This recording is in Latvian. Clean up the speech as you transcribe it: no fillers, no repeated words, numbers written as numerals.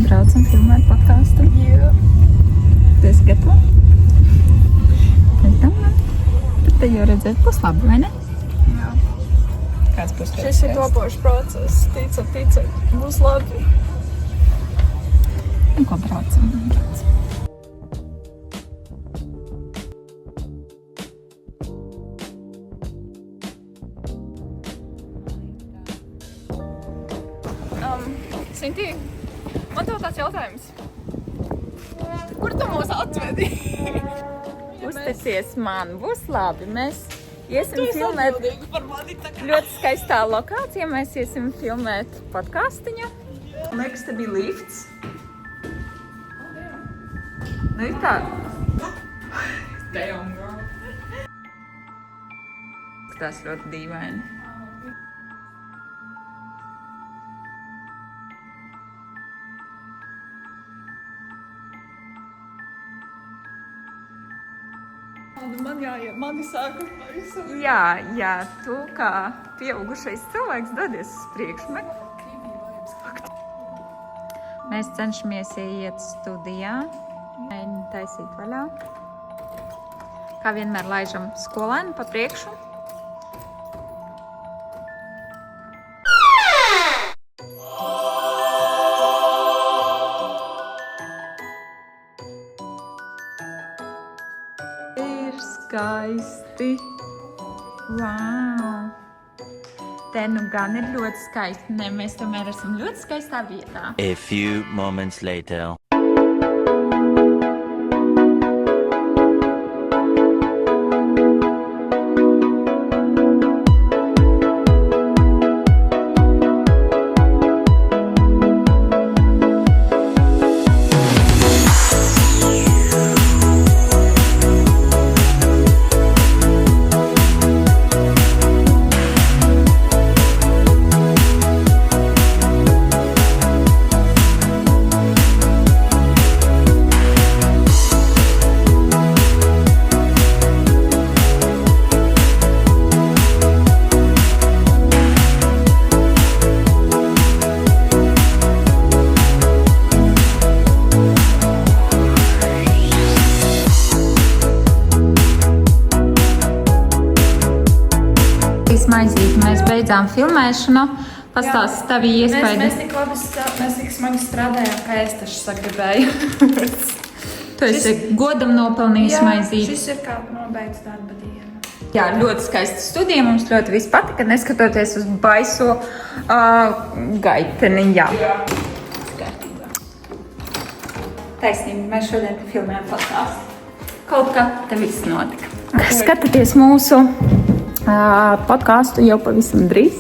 braucam filmēt podcastu. Jā. Tu esi gatava? Es domāju, tad te jau redzēt būs labi, vai ne? Jā. Kāds būs Šis ir topošs process. Ticat, būs labi. Nu, ko braucam? Sintī, man tev tāds jautājums. Kur tu mūs atvedi? Uzticies man, būs labi. Mēs iesim filmēt par mani tā kā. ļoti skaistā lokācijā. Mēs iesim filmēt podcastiņu. Liekas, te bija lifts. Nu, ir tā. Tas ļoti dīvaini. Man jāiet, mani sāka. Jā, tu kā pieaugušais cilvēks dodies uz priekšu. Mēs cenšamies iet studijā, mēģinām taisīt vaļā. Kā vienmēr laižam skolēnu pa priekšu. Ir skaisti. Wow! Te nu gan ir ļoti skaisti. Ne, mēs tomēr esam ļoti skaistā vietā. A few moments later. Maizīti, mēs beidzām filmēšanu. Pastāsti tavi iespēju. Mēs tik smagi strādājām, ka es taču sagribēju. Tu esi godam nopelnījis maizīti. Šis ir kā nobeigts darba diena. Jā, ļoti skaista studija. Mums ļoti viss patika, neskatoties uz baiso gaiteni. Jā. Taisnība, mēs šodien te filmējam podcastu. Kaut kā te viss notika. Skatieties mūsu podcastu jau pavisam drīz.